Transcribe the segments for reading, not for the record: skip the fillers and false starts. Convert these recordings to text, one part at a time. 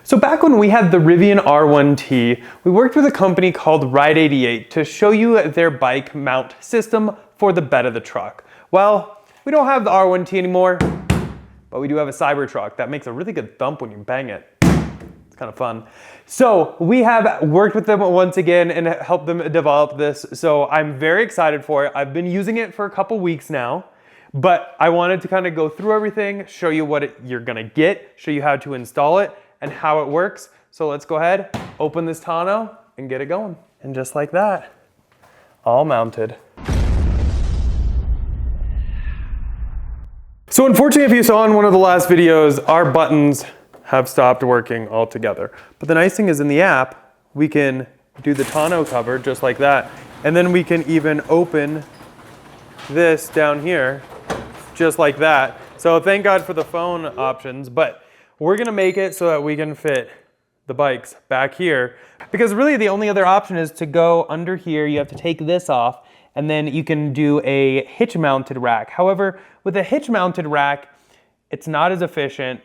So back when we had the Rivian R1T, we worked with a company called Ride 88 to show you their bike mount system for the bed of the truck. Well, we don't have the R1T anymore, but we do have a Cybertruck that makes a really good thump when you bang it. It's kind of fun. So we have worked with them once again and helped them develop this. So I'm very excited for it. I've been using it for a couple weeks now, but I wanted to kind of go through everything, show you what you're gonna get, show you how to install it, and how it works. So let's go ahead, open this tonneau and get it going. And just like that, all mounted. So unfortunately, if you saw in one of the last videos, our buttons have stopped working altogether. But the nice thing is in the app, we can do the tonneau cover just like that. And then we can even open this down here just like that. So thank God for the phone options, but we're gonna make it so that we can fit the bikes back here, because really the only other option is to go under here. You have to take this off and then you can do a hitch mounted rack. However, with a hitch mounted rack, it's not as efficient.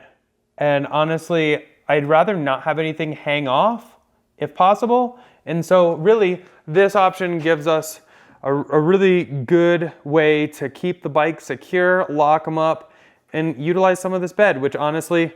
And honestly, I'd rather not have anything hang off if possible. And so really this option gives us a really good way to keep the bike secure, lock them up, and utilize some of this bed, which honestly,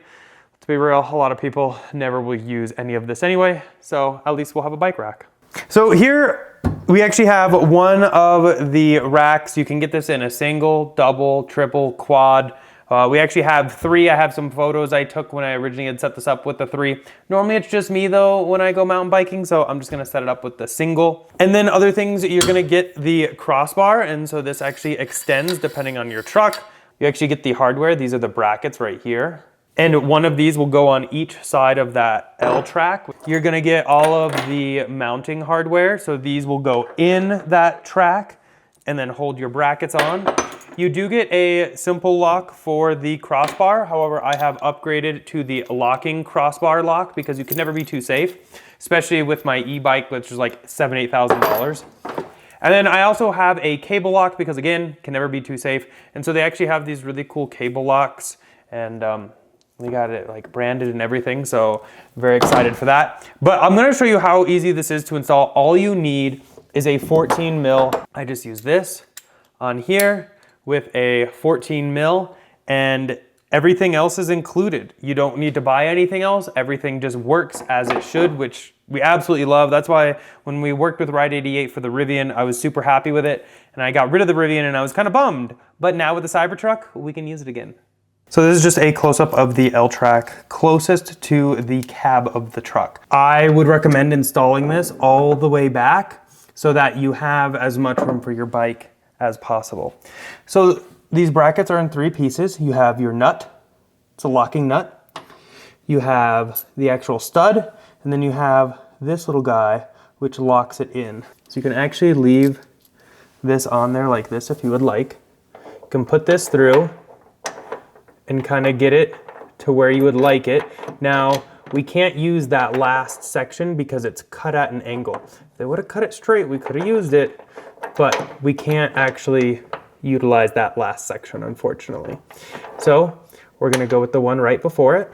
to be real, a lot of people never will use any of this anyway, so at least we'll have a bike rack. So here we actually have one of the racks. You can get this in a single, double, triple, quad. We actually have 3. I have some photos I took when I originally had set this up with the 3. Normally it's just me though when I go mountain biking, so I'm just gonna set it up with the single. And then other things, you're gonna get the crossbar, and so this actually extends depending on your truck. You actually get the hardware. These are the brackets right here. And one of these will go on each side of that L track. You're gonna get all of the mounting hardware. So these will go in that track and then hold your brackets on. You do get a simple lock for the crossbar. However, I have upgraded to the locking crossbar lock because you can never be too safe, especially with my e-bike, which is like $7,000 to $8,000. And then I also have a cable lock because again, can never be too safe. And so they actually have these really cool cable locks, and we got it like branded and everything, so very excited for that. But I'm gonna show you how easy this is to install. All you need is a 14 mil. I just use this on here with a 14 mil, and everything else is included. You don't need to buy anything else. Everything just works as it should, which we absolutely love. That's why when we worked with Ride 88 for the Rivian, I was super happy with it, and I got rid of the Rivian and I was kind of bummed. But now with the Cybertruck, we can use it again. So this is just a close-up of the L-track closest to the cab of the truck. I would recommend installing this all the way back so that you have as much room for your bike as possible. So these brackets are in 3 pieces. You have your nut, it's a locking nut. You have the actual stud, and then you have this little guy which locks it in. So you can actually leave this on there like this if you would like. You can put this through and kind of get it to where you would like it. Now, we can't use that last section because it's cut at an angle. If they would have cut it straight, we could have used it, but we can't actually utilize that last section, unfortunately. So we're gonna go with the one right before it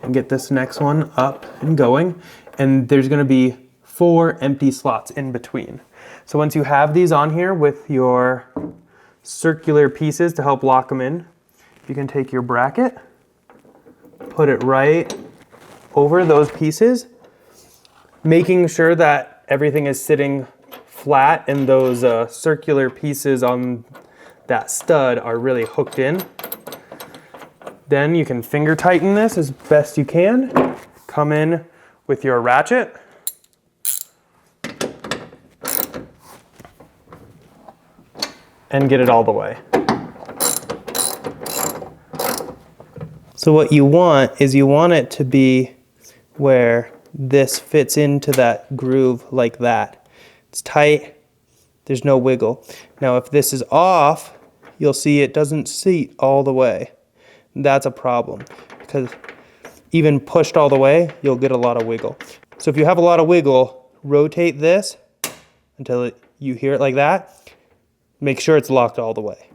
and get this next one up and going. And there's gonna be 4 empty slots in between. So once you have these on here with your circular pieces to help lock them in, you can take your bracket, put it right over those pieces, making sure that everything is sitting flat and those circular pieces on that stud are really hooked in. Then you can finger tighten this as best you can. Come in with your ratchet. And get it all the way. So what you want is you want it to be where this fits into that groove like that. It's tight, there's no wiggle. Now if this is off, you'll see it doesn't seat all the way. That's a problem because even pushed all the way, you'll get a lot of wiggle. So if you have a lot of wiggle, rotate this until you hear it like that. Make sure it's locked all the way.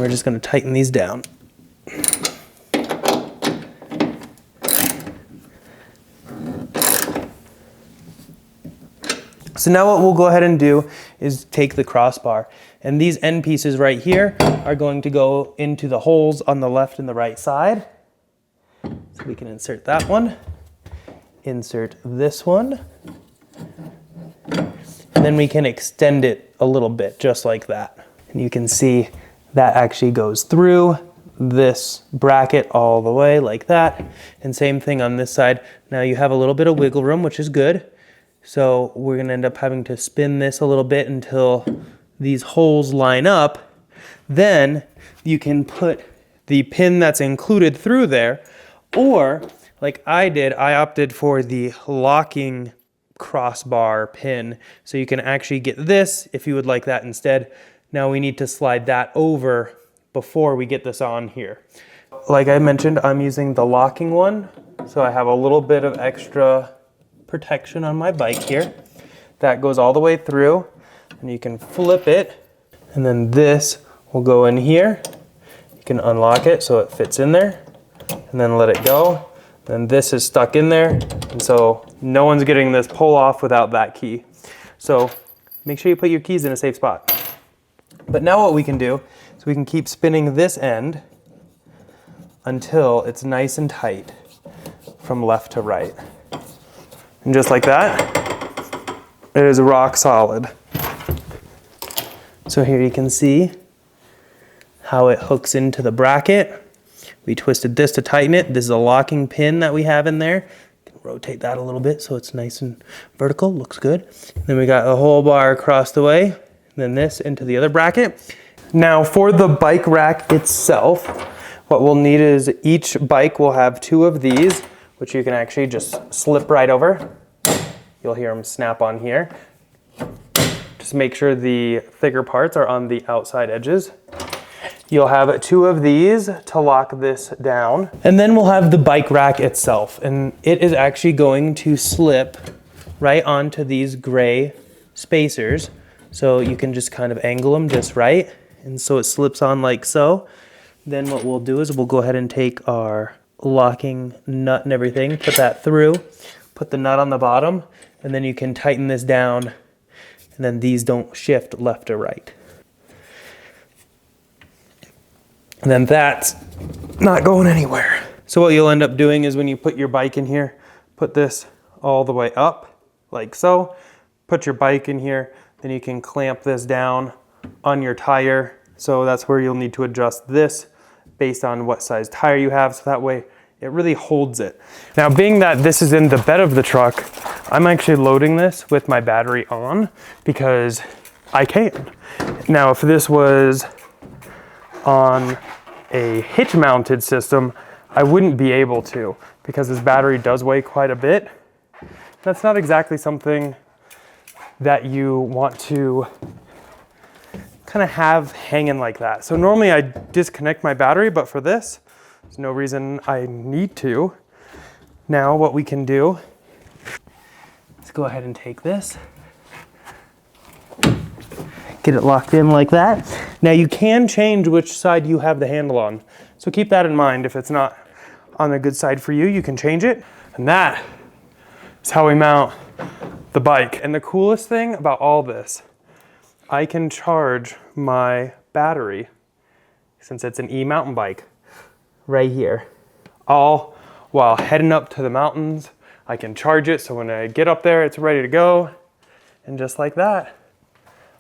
we're just going to tighten these down. So now what we'll go ahead and do is take the crossbar, and these end pieces right here are going to go into the holes on the left and the right side. So we can insert that one, insert this one, and then we can extend it a little bit just like that. And you can see that actually goes through this bracket all the way like that. And same thing on this side. Now you have a little bit of wiggle room, which is good. So we're gonna end up having to spin this a little bit until these holes line up. Then you can put the pin that's included through there, or like I did, I opted for the locking crossbar pin. So you can actually get this if you would like that instead. Now we need to slide that over before we get this on here. Like I mentioned, I'm using the locking one. So I have a little bit of extra protection on my bike here. That goes all the way through, and you can flip it, and then this will go in here. You can unlock it so it fits in there, and then let it go. Then this is stuck in there, and so no one's getting this pull off without that key. So make sure you put your keys in a safe spot. But now what we can do is we can keep spinning this end until it's nice and tight from left to right. And just like that, it is rock solid. So here you can see how it hooks into the bracket. We twisted this to tighten it. This is a locking pin that we have in there. You can rotate that a little bit so it's nice and vertical, looks good. Then we got a whole bar across the way, and then this into the other bracket. Now for the bike rack itself, what we'll need is each bike will have 2 of these, which you can actually just slip right over. You'll hear them snap on here. Just make sure the thicker parts are on the outside edges. You'll have 2 of these to lock this down. And then we'll have the bike rack itself. And it is actually going to slip right onto these gray spacers. So you can just kind of angle them just right. And so it slips on like so. Then what we'll do is we'll go ahead and take our locking nut and everything, put that through, put the nut on the bottom, and then you can tighten this down, and then these don't shift left or right. And then that's not going anywhere. So what you'll end up doing is when you put your bike in here, put this all the way up, like so, put your bike in here, then you can clamp this down on your tire. So that's where you'll need to adjust this based on what size tire you have, so that way it really holds it. Now, being that this is in the bed of the truck, I'm actually loading this with my battery on because I can. Now, if this was on a hitch mounted system, I wouldn't be able to because this battery does weigh quite a bit. That's not exactly something that you want to kind of have hanging like that. So normally I disconnect my battery, but for this, there's no reason I need to. Now what we can do is go ahead and take this, get it locked in like that. Now you can change which side you have the handle on. So keep that in mind. If it's not on the good side for you, you can change it. And that is how we mount the bike. And the coolest thing about all this, I can charge my battery, since it's an e-mountain bike, right here. All while heading up to the mountains. I can charge it so when I get up there, it's ready to go. And just like that,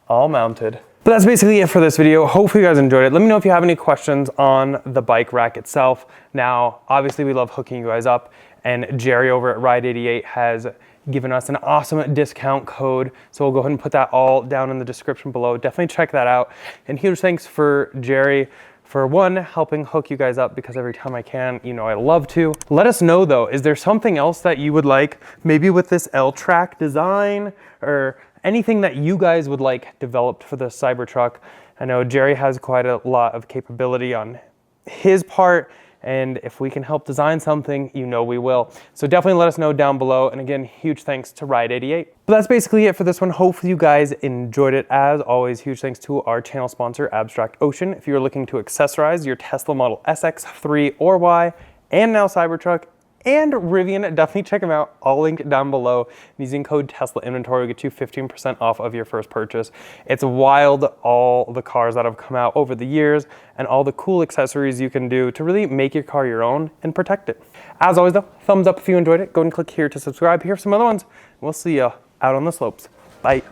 all mounted. But that's basically it for this video. Hopefully you guys enjoyed it. Let me know if you have any questions on the bike rack itself. Now, obviously we love hooking you guys up, and Jerry over at Ride 88 has given us an awesome discount code. So we'll go ahead and put that all down in the description below. Definitely check that out. And huge thanks for Jerry for one, helping hook you guys up, because every time I can, you know, I love to. Let us know though, is there something else that you would like, maybe with this L-track design, or anything that you guys would like developed for the Cybertruck? I know Jerry has quite a lot of capability on his part, And if we can help design something, you know we will. So definitely let us know down below. And again, huge thanks to Ride 88. But that's basically it for this one. Hopefully you guys enjoyed it. As always, huge thanks to our channel sponsor, Abstract Ocean. If you're looking to accessorize your Tesla Model S, X, 3, or Y, and now Cybertruck, and Rivian, definitely check them out. All linked down below. Using code Tesla Inventory will get you 15% off of your first purchase. It's wild, all the cars that have come out over the years and all the cool accessories you can do to really make your car your own and protect it. As always though, thumbs up if you enjoyed it. Go and click here to subscribe. Here are some other ones. We'll see you out on the slopes. Bye.